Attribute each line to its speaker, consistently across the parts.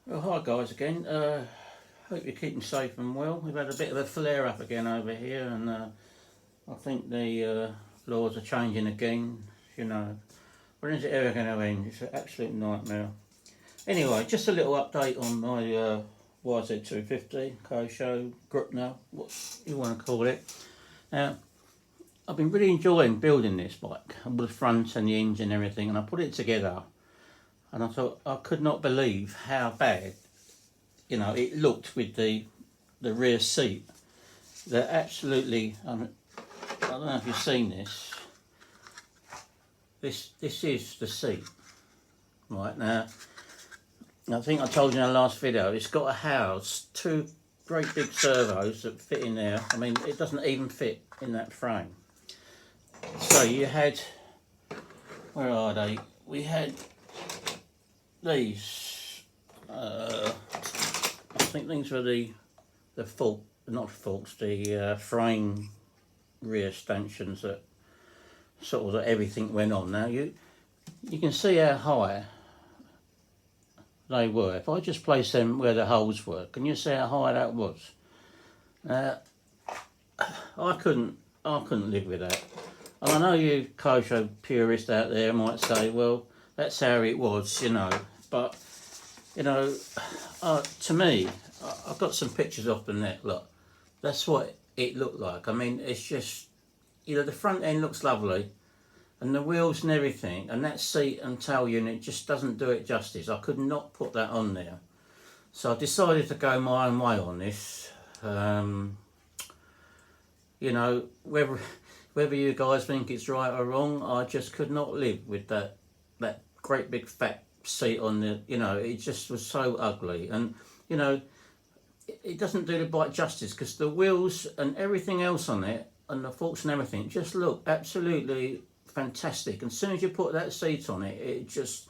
Speaker 1: Well, hi guys again. Hope you're keeping safe and well. We've had a bit of a flare up again over here, and I think the laws are changing again. You know, when is it ever going to end? It's an absolute nightmare. Anyway, just a little update on my YZ250 Kyosho Grupner, what you want to call it. Now, I've been really enjoying building this bike, all the front and the engine and everything, and I put it together, and I thought I could not believe how bad it looked with the rear seat. They're absolutely, I don't know if you've seen this. This is the seat, right now. I think I told you in the last video, it's got a house, two great big servos that fit in there. I mean, it doesn't even fit in that frame. So you had, where are they? We had these, I think these were the frame rear stanchions that sort of everything went on. Now you can see how high they were. If I just place them where the holes were, can you see how high that was? I couldn't live with that. And I know you Kyosho purists out there might say, well, that's how it was, but to me, I've got some pictures off the net. Look, that's what it looked like. I mean, it's just, the front end looks lovely, and the wheels and everything, and that seat and tail unit just doesn't do it justice. I could not put that on there, so I decided to go my own way on this. Whether you guys think it's right or wrong, I just could not live with that great big fat seat on the, it just was so ugly, and it doesn't do the bike justice, because the wheels and everything else on it and the forks and everything just look absolutely fantastic. And as soon as you put that seat on it, it just,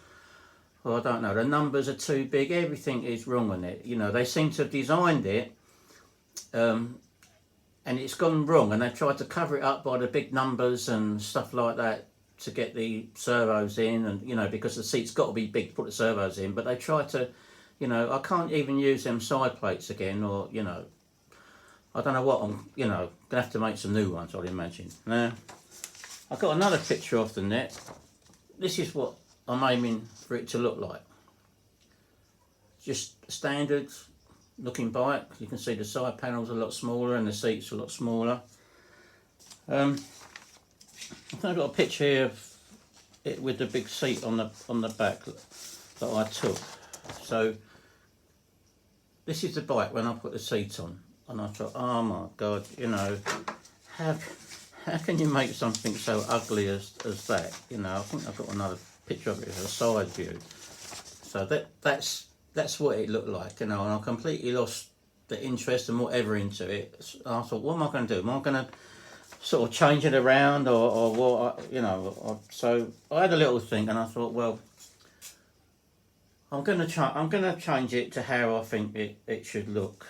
Speaker 1: well, I don't know, the numbers are too big, everything is wrong on it. They seem to have designed it and it's gone wrong, and they've tried to cover it up by the big numbers and stuff like that to get the servos in, and because the seat's got to be big to put the servos in, but they try to, I can't even use them side plates again, or I don't know what, I'm gonna have to make some new ones, I'd imagine. Now I've got another picture off the net. This is what I'm aiming for it to look like. Just standard looking bike. You can see the side panels are a lot smaller and the seats are a lot smaller. I've got a picture here of it with the big seat on the back that I took. So this is the bike when I put the seat on, and I thought, oh my god, how can you make something so ugly as that? I think I've got another picture of it as a side view. So that's what it looked like, and I completely lost the interest and whatever into it. And I thought, what am I going to do? Am I going to sort of change it around, or what? So I had a little think, and I thought, well, I'm going to change it to how I think it should look.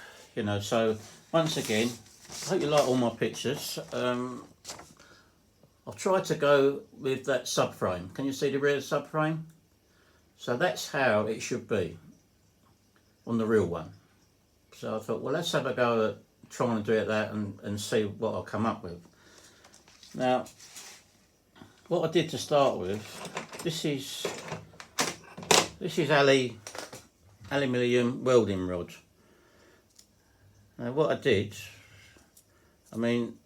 Speaker 1: So once again, I hope you like all my pictures. I've tried to go with that subframe. Can you see the rear subframe? So that's how it should be on the real one. So I thought, well, let's have a go at trying to do it that and see what I'll come up with. Now, what I did to start with, this is aluminium welding rod. Now what I did, I mean,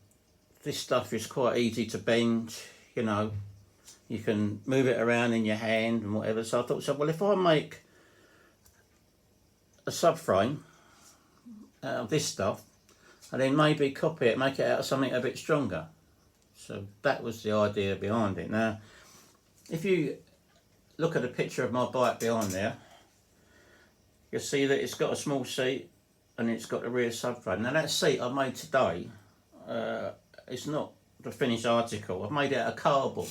Speaker 1: this stuff is quite easy to bend, you can move it around in your hand and whatever. So I thought, well, if I make a subframe out of this stuff, and then maybe copy it, make it out of something a bit stronger. So that was the idea behind it. Now, if you look at a picture of my bike behind there, you'll see that it's got a small seat and it's got a rear subframe. Now that seat I made today, it's not the finished article. I've made it out of cardboard,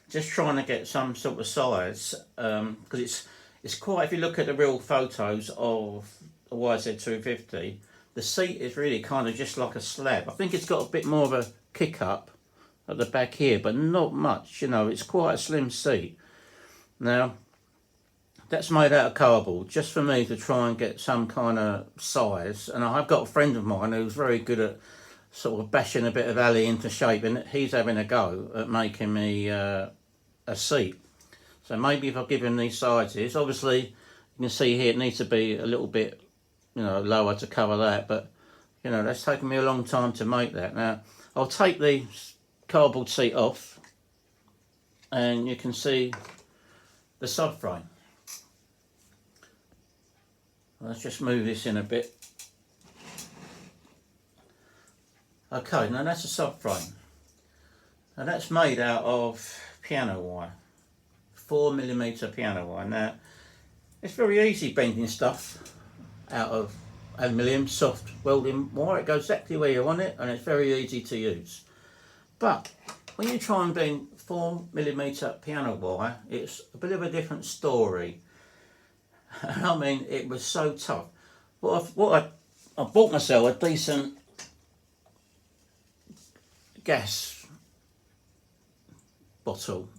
Speaker 1: just trying to get some sort of size, because it's quite, if you look at the real photos of the YZ250, the seat is really kind of just like a slab. I think it's got a bit more of a kick up at the back here, but not much, it's quite a slim seat. Now, that's made out of cardboard, just for me to try and get some kind of size. And I've got a friend of mine who's very good at sort of bashing a bit of alley into shape, and he's having a go at making me a seat. So maybe if I give him these sizes, obviously you can see here it needs to be a little bit, you know, lower to cover that, but you know, that's taken me a long time to make that. Now I'll take the cardboard seat off and you can see the subframe. Let's just move this in a bit. Okay, now that's a subframe. Now that's made out of piano wire, 4mm piano wire. Now it's very easy bending stuff out of aluminium soft welding wire. It goes exactly where you want it and it's very easy to use. But when you try and bend 4mm piano wire, it's a bit of a different story. I mean, it was so tough. I bought myself a decent gas bottle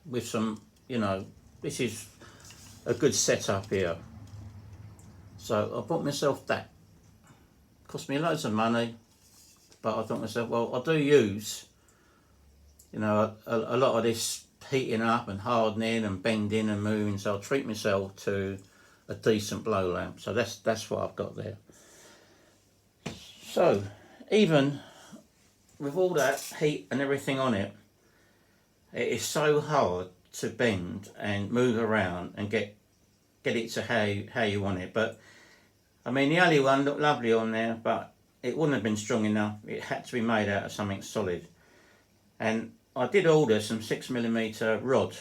Speaker 1: with some, you know, this is a good setup here. So I bought myself that. Cost me loads of money, but I thought myself, well, I do use, you know, a lot of this heating up and hardening and bending and moving, so I'll treat myself to a decent blow lamp. So that's what I've got there. So even with all that heat and everything on it, it is so hard to bend and move around and get it to how you want it. But I mean, the alley one looked lovely on there, but it wouldn't have been strong enough. It had to be made out of something solid. And I did order some 6mm rod,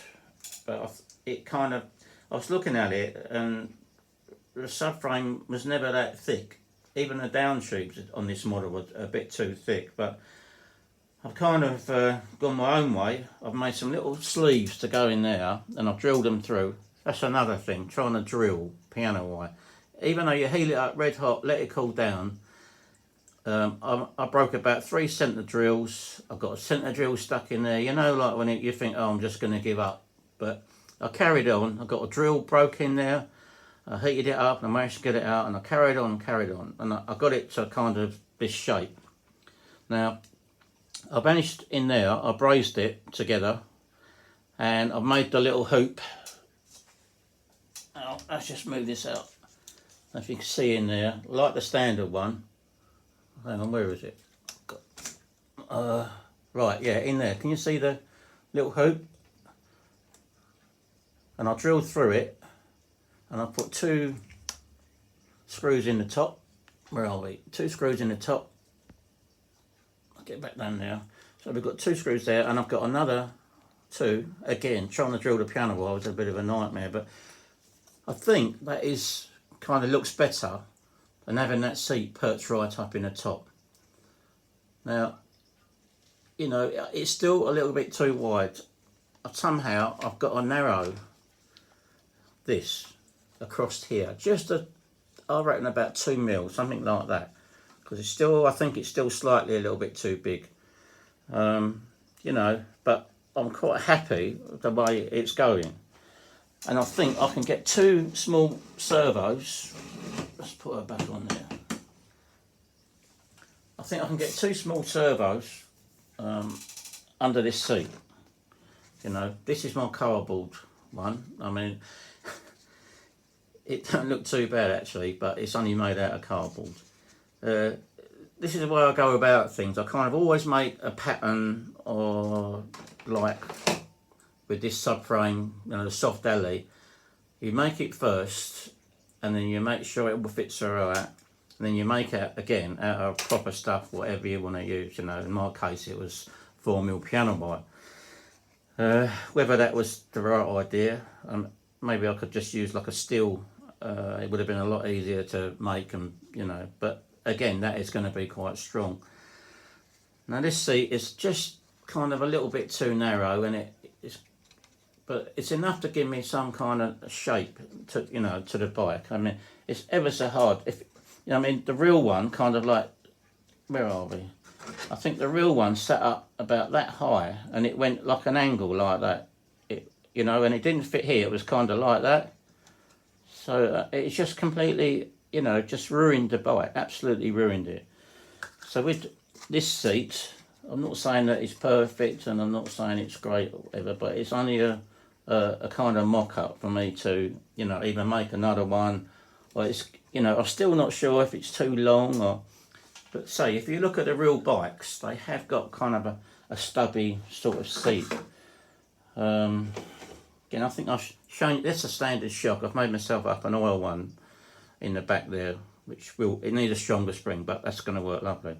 Speaker 1: but I was looking at it and the subframe was never that thick. Even the down tubes on this model were a bit too thick, but I've kind of gone my own way. I've made some little sleeves to go in there and I've drilled them through. That's another thing, trying to drill piano wire. Even though you heat it up red hot, let it cool down, I broke about 3 centre drills. I've got a centre drill stuck in there. You know, like when you think, oh, I'm just going to give up. But I carried on. I got a drill broke in there. I heated it up and I managed to get it out. And I carried on. And I got it to kind of this shape. Now, I managed in there. I brazed it together. And I've made the little hoop. Oh, let's just move this out. If you can see in there, like the standard one. Hang on, where is it? Right, yeah, in there. Can you see the little hoop? And I drilled through it and I put 2 screws in the top. Where are we? 2 screws in the top. I'll get back down now. So we've got 2 screws there and I've got another 2. Again, trying to drill the piano wire was a bit of a nightmare, but I think that is kind of looks better than having that seat perched right up in the top. Now, you know, it's still a little bit too wide. Somehow I've got to narrow this across here, just I reckon about 2 mil, something like that, because it's still, I think it's still slightly a little bit too big. You know, but I'm quite happy with the way it's going. And I think I can get 2 small servos. Let's put her back on there. I think I can get 2 small servos under this seat. You know, this is my cardboard one. I mean, it don't look too bad actually, but it's only made out of cardboard. This is the way I go about things. I kind of always make a pattern, or like with this subframe, you know, the soft alley. You make it first, and then you make sure it fits alright, and then you make it again out of proper stuff, whatever you want to use. You know, in my case it was 4mm piano wire. Whether that was the right idea, maybe I could just use like a steel. It would have been a lot easier to make, and you know, but again, that is going to be quite strong. Now this seat is just kind of a little bit too narrow, and but it's enough to give me some kind of shape to, you know, to the bike. I mean, it's ever so hard. If you know, I mean, the real one kind of like, where are we? I think the real one sat up about that high, and it went like an angle like that. It, you know, and it didn't fit here. It was kind of like that. So it's just completely, you know, just ruined the bike, absolutely ruined it. So with this seat, I'm not saying that it's perfect and I'm not saying it's great or whatever, but it's only a kind of mock-up for me to, you know, either make another one, or it's, you know, I'm still not sure if it's too long, or, but say, if you look at the real bikes, they have got kind of a stubby sort of seat. Again, I think I've shown, that's a standard shock. I've made myself up an oil one in the back there, which will, it needs a stronger spring, but that's going to work lovely.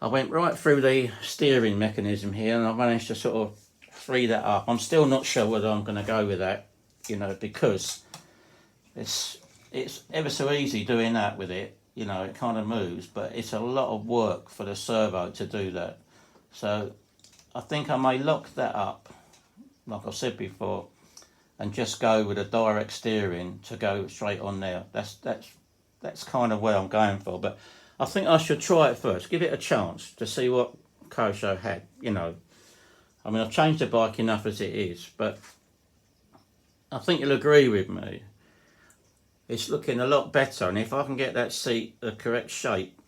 Speaker 1: I went right through the steering mechanism here and I managed to sort of free that up. I'm still not sure whether I'm going to go with that, you know, because it's ever so easy doing that with it, you know, it kind of moves, but it's a lot of work for the servo to do that. So I think I may lock that up, like I said before, and just go with a direct steering to go straight on there. That's kind of where I'm going for, but I think I should try it first, give it a chance to see what Kyosho had, you know. I mean, I've changed the bike enough as it is, but I think you'll agree with me. It's looking a lot better, and if I can get that seat the correct shape,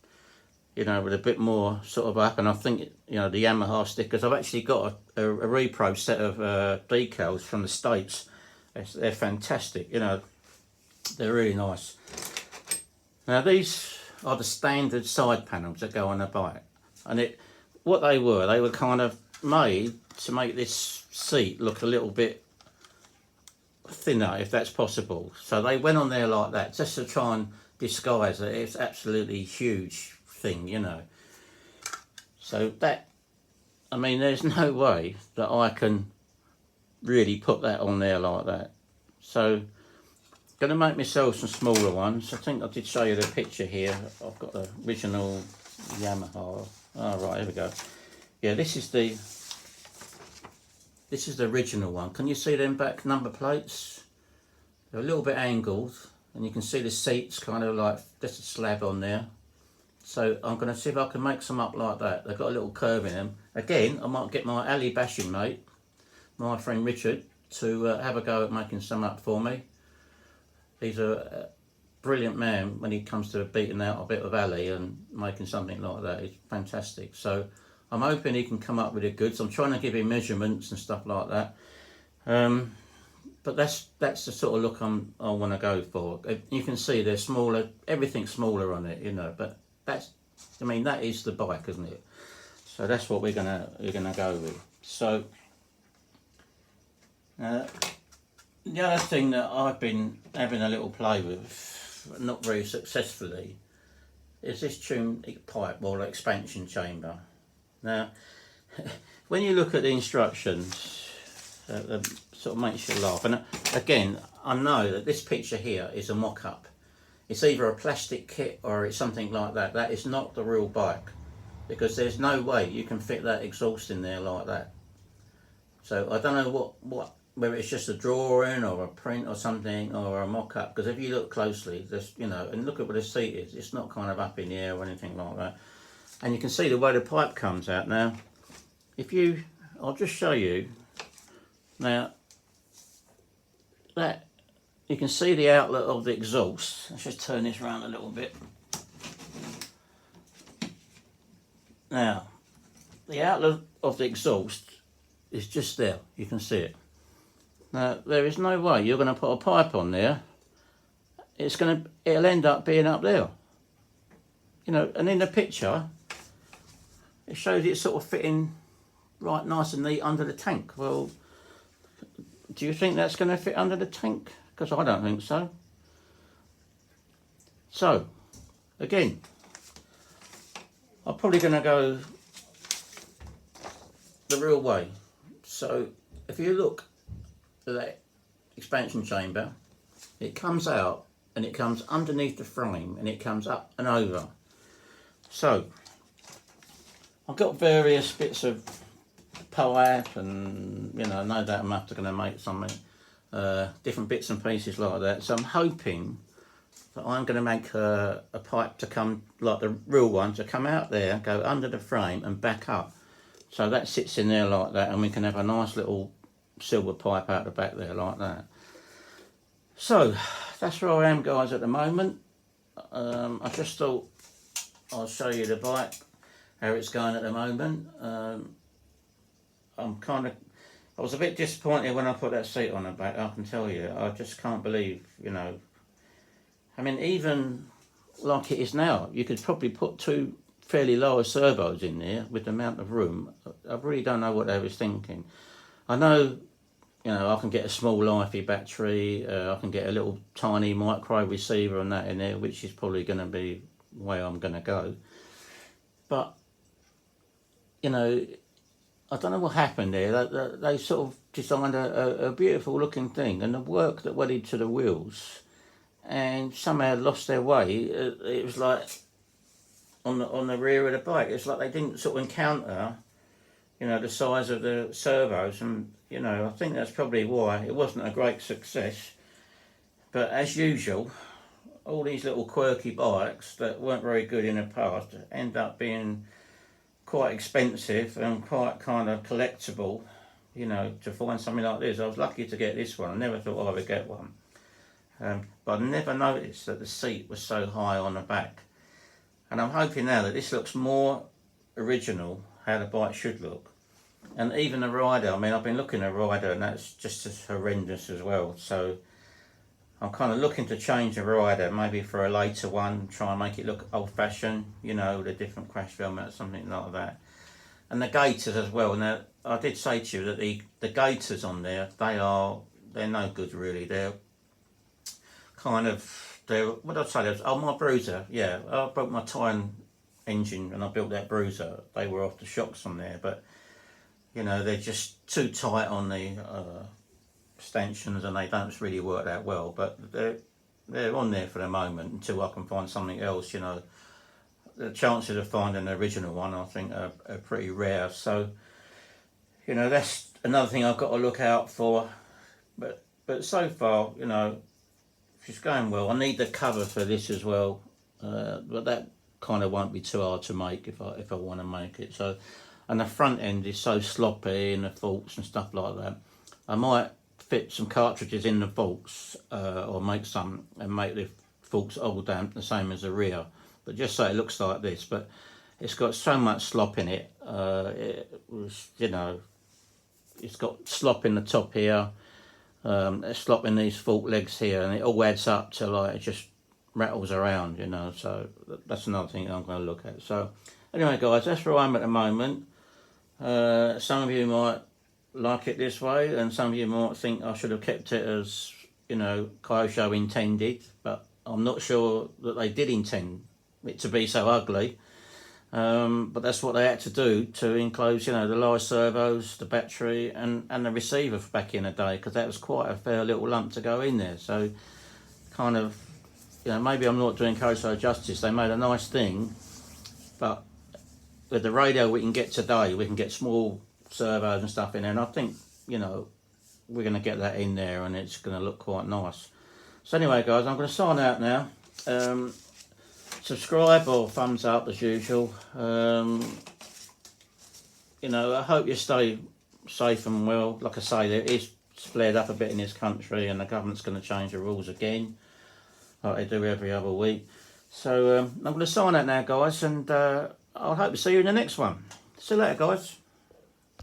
Speaker 1: you know, with a bit more sort of up, and I think, you know, the Yamaha stickers, I've actually got a repro set of decals from the States. They're fantastic, you know, they're really nice. Now these are the standard side panels that go on the bike, and what they were kind of made to make this seat look a little bit thinner, if that's possible. So they went on there like that just to try and disguise it. It's absolutely huge thing, you know. So that, I mean, there's no way that I can really put that on there like that. So going to make myself some smaller ones. I think I did show you the picture here. I've got the original Yamaha. Oh, right, here we go. Yeah, this is the original one. Can you see them back number plates? They're a little bit angled, and you can see the seats kind of like just a slab on there. So I'm going to see if I can make some up like that. They've got a little curve in them. Again, I might get my alley bashing mate, my friend Richard, to have a go at making some up for me. He's a brilliant man when he comes to beating out a bit of alley and making something like that. It's fantastic. So I'm hoping he can come up with the goods. I'm trying to give him measurements and stuff like that. But that's the sort of look I want to go for. You can see they're smaller, everything's smaller on it, you know. But that's, I mean, that is the bike, isn't it? So that's what we're gonna go with. So the other thing that I've been having a little play with, not very successfully, is this tune pipe or expansion chamber. Now, when you look at the instructions, it sort of makes you laugh. And again, I know that this picture here is a mock-up. It's either a plastic kit or it's something like that. That is not the real bike, because there's no way you can fit that exhaust in there like that. So I don't know whether it's just a drawing or a print or something or a mock-up, because if you look closely, this, you know, and look at where the seat is, it's not kind of up in the air or anything like that. And you can see the way the pipe comes out. Now, I'll just show you. Now, that, you can see the outlet of the exhaust. Let's just turn this around a little bit. Now, the outlet of the exhaust is just there. You can see it. Now, there is no way you're going to put a pipe on there. It'll end up being up there. You know, and in the picture, it shows it sort of fitting right nice and neat under the tank. Well, do you think that's going to fit under the tank? Because I don't think so. So, again, I'm probably going to go the real way. So, if you look at that expansion chamber, it comes out and it comes underneath the frame and it comes up and over. So, I've got various bits of pipe and, you know, no doubt I'm after going to make something, different bits and pieces like that. So I'm hoping that I'm going to make a pipe to come, like the real one, to come out there, go under the frame and back up. So that sits in there like that, and we can have a nice little silver pipe out the back there like that. So that's where I am, guys, at the moment. I just thought I'll show you the bike, how it's going at the moment. I was a bit disappointed when I put that seat on the back, I can tell you. I just can't believe, you know. I mean, even like it is now, you could probably put 2 fairly lower servos in there with the amount of room. I really don't know what they was thinking. I know, you know, I can get a small lifey battery, I can get a little tiny micro receiver and that in there, which is probably going to be the way I'm going to go. But, you know, I don't know what happened there. They sort of designed a beautiful looking thing, and the work that went into the wheels, and somehow lost their way. It was like on the rear of the bike. It's like they didn't sort of encounter, you know, the size of the servos, and you know, I think that's probably why it wasn't a great success. But as usual, all these little quirky bikes that weren't very good in the past end up being quite expensive and quite kind of collectible, you know, to find something like this. I was lucky to get this one. I never thought I would get one. But I never noticed that the seat was so high on the back. And I'm hoping now that this looks more original, how the bike should look. And even the rider, I mean, I've been looking at the rider and that's just as horrendous as well. So I'm kind of looking to change the rider, maybe for a later one, try and make it look old-fashioned, you know, with a different crash film or something like that. And the gaiters as well. Now, I did say to you that the gaiters on there, they're no good really. They're kind of, what did I say? Oh, my bruiser, yeah. I broke my tyre engine and I built that bruiser. They were off the shocks on there, but, you know, they're just too tight on the stanchions and they don't really work that well, but they're on there for the moment until I can find something else, you know. The chances of finding an original one I think are pretty rare, so you know, that's another thing I've got to look out for. But so far, you know, she's going well. I need the cover for this as well, but that kind of won't be too hard to make if I want to make it. So, and the front end is so sloppy and the forks and stuff like that. I might fit some cartridges in the forks or make some and make the forks all damp the same as the rear, but just so it looks like this. But it's got so much slop in it. It was, you know, it's got slop in the top here, slop in these fork legs here, and it all adds up to like it just rattles around, you know. So that's another thing I'm going to look at. So anyway, guys, that's where I'm at the moment. Some of you might like it this way, and some of you might think I should have kept it as, you know, Kyosho intended, but I'm not sure that they did intend it to be so ugly. But that's what they had to do to enclose, you know, the lower servos, the battery, and the receiver back in the day, because that was quite a fair little lump to go in there. So kind of, you know, maybe I'm not doing Kyosho justice. They made a nice thing, but with the radio we can get today, we can get small servos and stuff in there, and I think, you know, we're going to get that in there and it's going to look quite nice. So anyway, guys, I'm going to sign out now. Subscribe or thumbs up as usual. You know, I hope you stay safe and well. Like I say, it is flared up a bit in this country and the government's going to change the rules again, like they do every other week. So I'm going to sign out now, guys, and I hope to see you in the next one. See you later, guys.